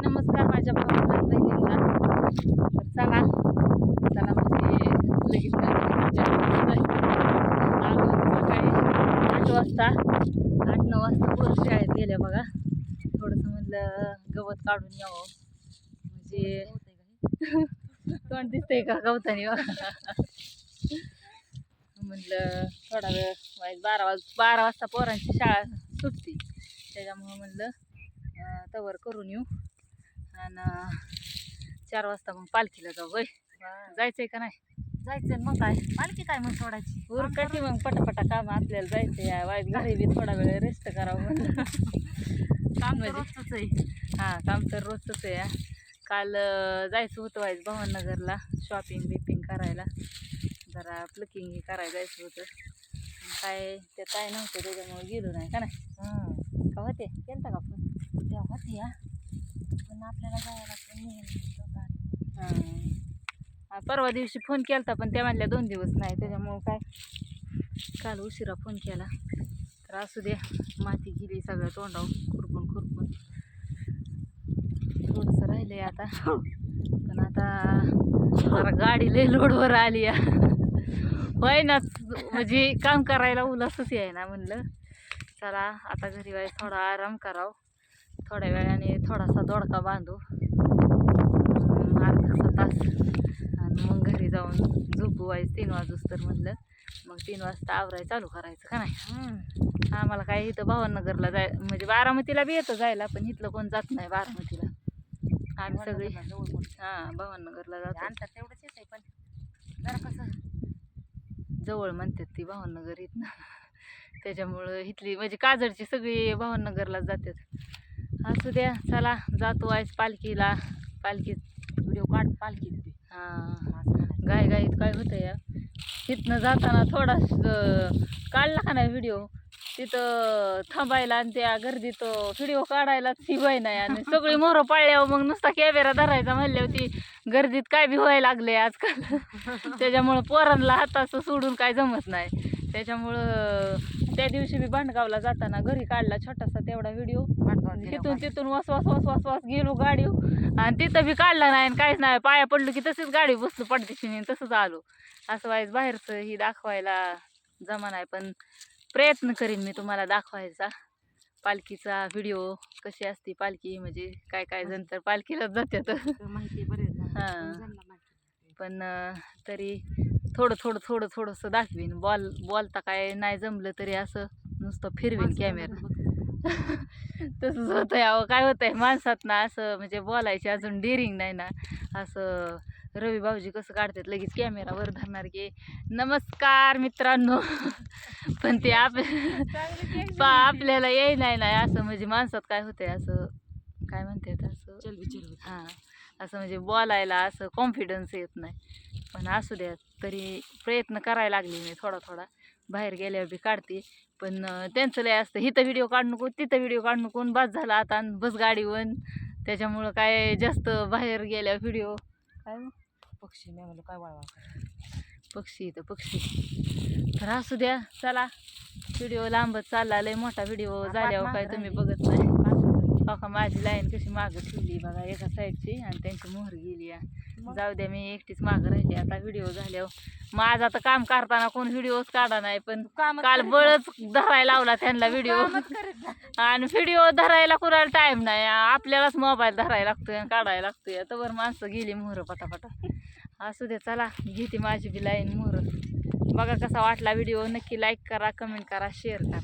नमस्कार माझ्या भावाला बहिणींना. तर चला चला म्हणजे लगेच सकाळी 8-9 वाजता पोरं शाळेत गेल्या बघा. थोडंसं म्हणलं गवत काढून यावं म्हणजे तोंड दिसतंय का गवतानी म्हणलं थोडा वेळ 12 वाजता पोरांची शाळा सुटती, त्याच्यामुळं म्हणलं तवर करून येऊ आणि 4 वाजता मग पालखीला जाऊ. होय जायचंय का नाही? जायचं मग काय पालखी काय मग सोडायची उरकाची मग पटापटा काम आपल्याला जायचं या वाईट घरी बी थोडा वेळ रेस्ट करावं म्हणलं. काम तर रोजचंच आहे. हां काम तर रोजच आहे. काल जायचं होतं वाईज भवाननगरला शॉपिंग बिपिंग करायला, जरा प्लकिंग करायला जायचं होतं. काय ते काय नव्हतं त्याच्यामुळे गेलो नाही का नाही. का होते केलं का फोन तेव्हा होती या पण आपल्याला जायला पण हां परवा दिवशी फोन केला पण त्या म्हणल्या 2 दिवस नाही, त्याच्यामुळं काय काल उशिरा फोन केला. तर असू दे, माती गेली सगळं तोंडावर खुरपून थोडंसं राहिलंय आता. पण आता जरा गाडी लय लोडवर आली या होय ना, म्हणजे काम करायला उलासच आहे ना. म्हणलं चला आता घरी व्हायचं थोडा आराम करावं, थोड्या वेळाने थोडासा दोडका बांधू अर्धा तास आणि मग घरी जाऊन झोपू व्हायचं 3 वाजूस तर. म्हणलं मग 3 वाजता आवराय चालू करायचं का नाही. आम्हाला काय इथं भवाननगरला म्हणजे बारामतीला बी येतं जायला, पण इथलं कोण जात नाही बारामतीला. आम्ही सगळी भवाननगरला जातो. अंतर तेवढंच येते पण जरा कसं जवळ म्हणतात ती भवाननगर इथनं, त्याच्यामुळं इथली म्हणजे काजळची सगळी भवाननगरला जातात. असू द्या चला जातो आज पालखीला. पालखीत व्हिडिओ काढ पालखीत बी. गाईत काय होतं या तिथनं जाताना थोडा काढला का नाही व्हिडिओ, तिथं थांबायला आणि त्या गर्दीत व्हिडिओ काढायला ती वय नाही. आणि सगळी मोहरं पाळल्यावर मग नुसता कॅमेरा धरायचा म्हणल्यावर ती गर्दीत काय बी व्हायला लागले आजकाल. त्याच्यामुळं पोरांना हाताचं सोडून काय जमत नाही. त्याच्यामुळं त्या दिवशी मी भांडगावला जाताना घरी काढला छोटासा तेवढा व्हिडिओ. तिथून वास गेलो गाडी आणि तिथं बी काढला नाही आणि काहीच नाही. पाया पडलो की तशीच गाडी बसलो पडदिशीने तसंच आलो. असं व्हायचं बाहेरचं ही दाखवायला जमा नाही, पण प्रयत्न करीन मी तुम्हाला दाखवायचा पालखीचा व्हिडिओ. कशी असते पालखी, म्हणजे काय जण तर पालखीलाच जातात माहिती बरेच. पण तरी थोडंसं दाखवीन. बोलता काय नाही जमलं तरी असं नुसतं फिरवीन कॅमेरा. तसंच होतं यावं. काय होतंय माणसात ना असं म्हणजे बोलायची अजून डेअरिंग नाही ना. असं रवी भाऊजी कसं काढतात लगेच कॅमेरावर धरणार की नमस्कार मित्रांनो, पण ते आपल्याला येई नाही असं. म्हणजे माणसात काय होतंय असं काय म्हणतात असं हां असं म्हणजे बोलायला असं कॉन्फिडन्स येत नाही. पण असू द्या तरी प्रयत्न करायला लागली मी थोडा बाहेर गेल्यावर बी काढते. पण त्यांचं लय असतं इथं व्हिडिओ काढू नको तिथं व्हिडिओ काढू नको, बस झाला आता बस गाडीवर. त्याच्यामुळं काय जास्त बाहेर गेल्यावर व्हिडिओ काय पक्षी नाही म्हणलं काय वळवा पक्षी इथं पक्षी. तर असू द्या चला, व्हिडिओ लांबच चालला, लय मोठा व्हिडिओ झाल्यावर काय तुम्ही बघत नाही. बघा माझी लाईन कशी मागं ठेवली बघा एका साईडची आणि त्यांची मोहर गेली. जाऊ द्या मी एकटीच मागं राहिली. आता व्हिडिओ झाल्यावर माझं आता काम करताना कोण व्हिडिओच काढा नाही, पण काल बळच धरायला लावला त्यांना व्हिडिओ. आणि व्हिडिओ धरायला कुणाला टाइम नाही, आपल्यालाच मोबाईल धरायला लागतोय आणि काढायला लागतोय. तर माणसं गेली मोहर पटापटा. असू दे चला घेते माझी बी लाईन मोहर. बघा कसा वाटला व्हिडिओ, नक्की लाईक करा, कमेंट करा, शेअर करा.